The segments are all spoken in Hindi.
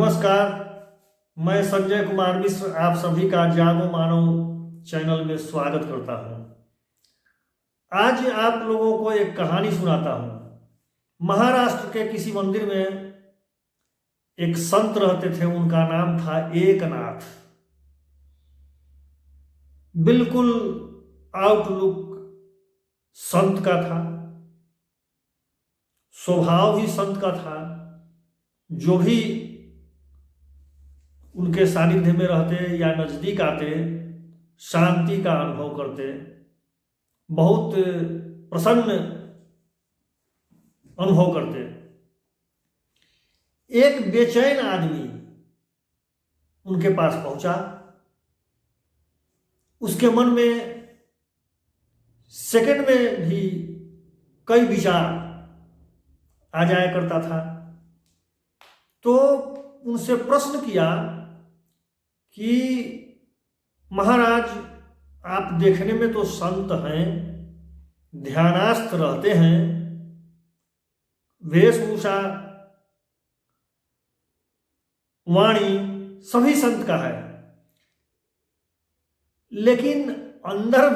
नमस्कार। मैं संजय कुमार मिश्र आप सभी का जागो मानव चैनल में स्वागत करता हूं। आज आप लोगों को एक कहानी सुनाता हूं। महाराष्ट्र के किसी मंदिर में एक संत रहते थे, उनका नाम था एकनाथ। बिल्कुल आउटलुक संत का था, स्वभाव ही संत का था। जो भी उनके सानिध्य में रहते या नजदीक आते, शांति का अनुभव करते, बहुत प्रसन्न अनुभव करते। एक बेचैन आदमी उनके पास पहुंचा। उसके मन में सेकंड में भी कई विचार आ जाया करता था। तो उनसे प्रश्न किया कि महाराज, आप देखने में तो संत हैं, ध्यानास्थ रहते हैं, वेशभूषा वाणी सभी संत का है, लेकिन अंदर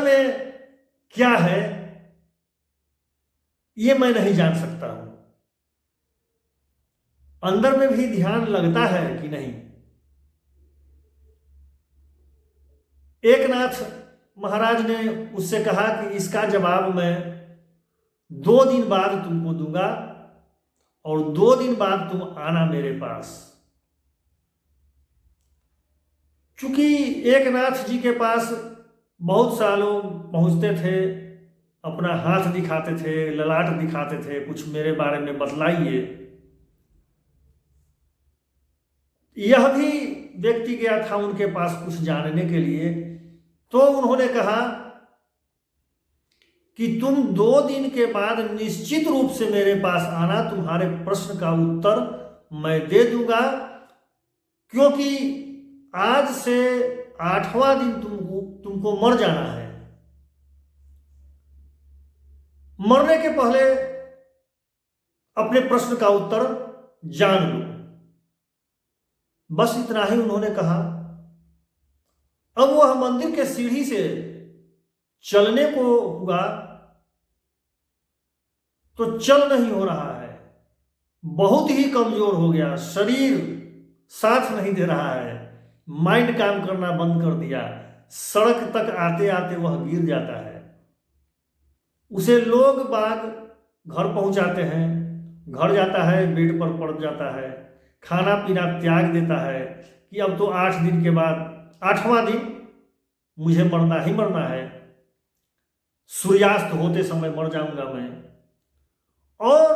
में क्या है ये मैं नहीं जान सकता हूं। अंदर में भी ध्यान लगता है कि नहीं। एकनाथ महाराज ने उससे कहा कि इसका जवाब मैं 2 दिन बाद तुमको दूंगा और 2 दिन बाद तुम आना मेरे पास। चूंकि एकनाथ जी के पास बहुत सारे लोग पहुंचते थे, अपना हाथ दिखाते थे, ललाट दिखाते थे, कुछ मेरे बारे में बतलाइए। यह भी व्यक्ति गया था उनके पास कुछ जानने के लिए। तो उन्होंने कहा कि तुम 2 दिन के बाद निश्चित रूप से मेरे पास आना, तुम्हारे प्रश्न का उत्तर मैं दे दूंगा, क्योंकि आज से 8वां दिन तुमको मर जाना है। मरने के पहले अपने प्रश्न का उत्तर जान लो। बस इतना ही उन्होंने कहा। अब वह मंदिर के सीढ़ी से चलने को हुआ तो चल नहीं हो रहा है, बहुत ही कमजोर हो गया, शरीर साथ नहीं दे रहा है, माइंड काम करना बंद कर दिया। सड़क तक आते आते वह गिर जाता है। उसे लोग बाग घर पहुंचाते हैं, घर जाता है, बेड पर पड़ जाता है, खाना पीना त्याग देता है कि अब तो 8 दिन के बाद 8वां दिन मुझे मरना ही मरना है, सूर्यास्त होते समय मर जाऊंगा मैं। और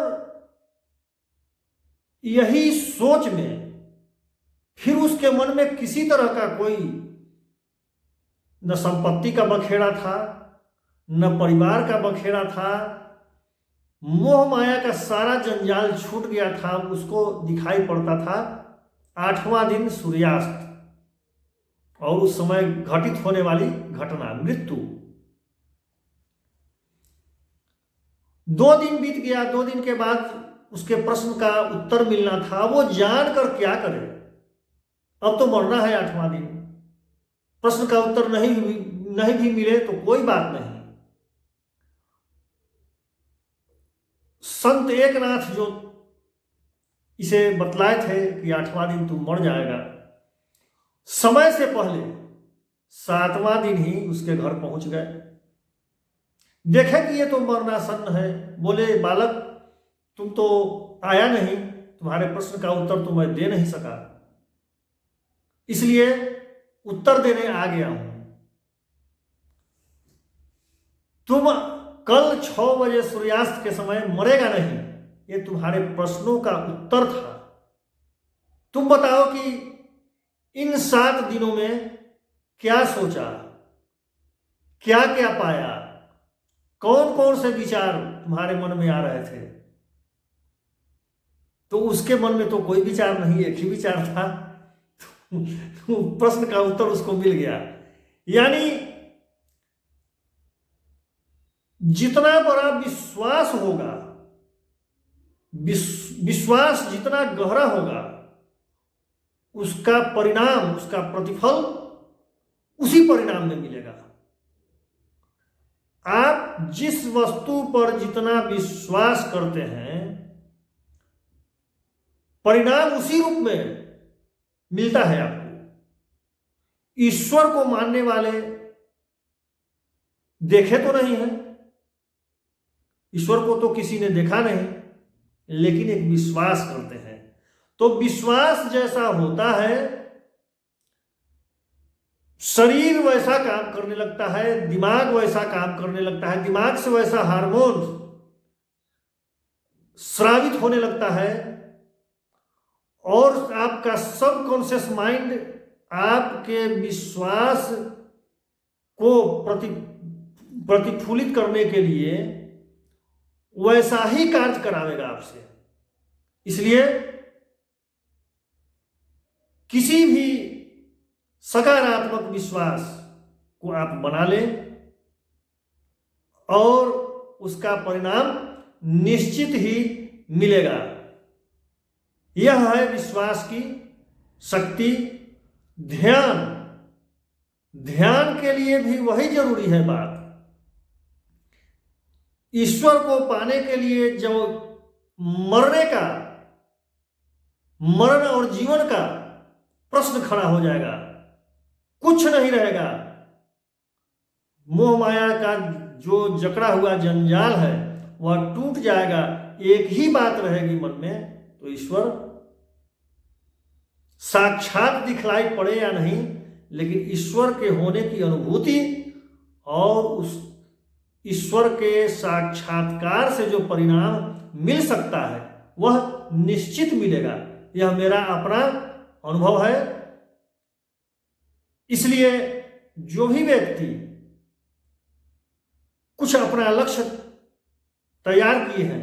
यही सोच में फिर उसके मन में किसी तरह का कोई न संपत्ति का बखेड़ा था, न परिवार का बखेड़ा था, मोह माया का सारा जंजाल छूट गया था। उसको दिखाई पड़ता था 8वां दिन सूर्यास्त और उस समय घटित होने वाली घटना मृत्यु। 2 दिन बीत गया। 2 दिन के बाद उसके प्रश्न का उत्तर मिलना था। वो जानकर क्या करे, अब तो मरना है 8वां दिन। प्रश्न का उत्तर नहीं भी मिले तो कोई बात नहीं। संत एकनाथ जो इसे बतलाए थे कि 8वां दिन तुम मर जाएगा, समय से पहले 7वां दिन ही उसके घर पहुंच गए। देखे कि ये तो मरणासन्न है। बोले, बालक तुम तो आया नहीं, तुम्हारे प्रश्न का उत्तर तो मैं दे नहीं सका, इसलिए उत्तर देने आ गया हूं। तुम कल 6 बजे सूर्यास्त के समय मरेगा नहीं, ये तुम्हारे प्रश्नों का उत्तर था। तुम बताओ कि इन 7 दिनों में क्या सोचा, क्या क्या पाया, कौन कौन से विचार तुम्हारे मन में आ रहे थे। तो उसके मन में तो कोई विचार नहीं, एक ही विचार था। प्रश्न का उत्तर उसको मिल गया। यानी जितना बड़ा विश्वास होगा विश्वास जितना गहरा होगा उसका परिणाम, उसका प्रतिफल उसी परिणाम में मिलेगा। आप जिस वस्तु पर जितना विश्वास करते हैं परिणाम उसी रूप में मिलता है आपको। ईश्वर को मानने वाले देखे तो नहीं है, ईश्वर को तो किसी ने देखा नहीं, लेकिन एक विश्वास करते हैं। तो विश्वास जैसा होता है शरीर वैसा काम करने लगता है, दिमाग वैसा काम करने लगता है, दिमाग से वैसा हार्मोन स्रावित होने लगता है और आपका सबकॉन्शियस माइंड आपके विश्वास को प्रतिफलित करने के लिए वैसा ही कार्य करावेगा आपसे। इसलिए किसी भी सकारात्मक विश्वास को आप बना लें और उसका परिणाम निश्चित ही मिलेगा। यह है विश्वास की शक्ति। ध्यान, ध्यान के लिए भी वही जरूरी है बात। ईश्वर को पाने के लिए जो मरण और जीवन का प्रश्न खड़ा हो जाएगा, कुछ नहीं रहेगा। मोह माया का जो जकड़ा हुआ जंजाल है वह टूट जाएगा। एक ही बात रहेगी मन में, तो ईश्वर साक्षात दिखलाई पड़े या नहीं, लेकिन ईश्वर के होने की अनुभूति और उस ईश्वर के साक्षात्कार से जो परिणाम मिल सकता है वह निश्चित मिलेगा। यह मेरा अपना अनुभव है। इसलिए जो भी व्यक्ति कुछ अपना लक्ष्य तैयार किए हैं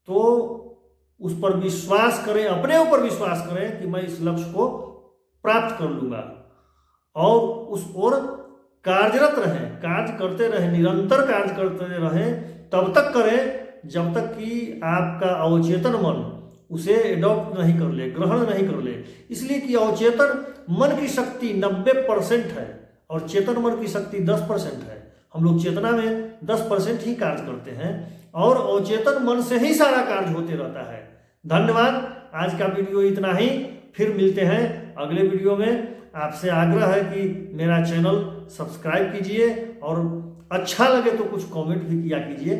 तो उस पर विश्वास करें, अपने ऊपर विश्वास करें कि मैं इस लक्ष्य को प्राप्त कर लूंगा और उस ओर कार्यरत रहें, कार्य करते रहें, निरंतर कार्य करते रहें। तब तक करें जब तक कि आपका अवचेतन मन उसे एडॉप्ट नहीं कर ले, ग्रहण नहीं कर ले। इसलिए कि अवचेतन मन की शक्ति 90% है और चेतन मन की शक्ति 10% है। हम लोग चेतना में 10% ही कार्य करते हैं और अवचेतन मन से ही सारा कार्य होते रहता है। धन्यवाद। आज का वीडियो इतना ही। फिर मिलते हैं अगले वीडियो में। आपसे आग्रह है कि मेरा चैनल सब्सक्राइब कीजिए और अच्छा लगे तो कुछ कमेंट भी किया कीजिए।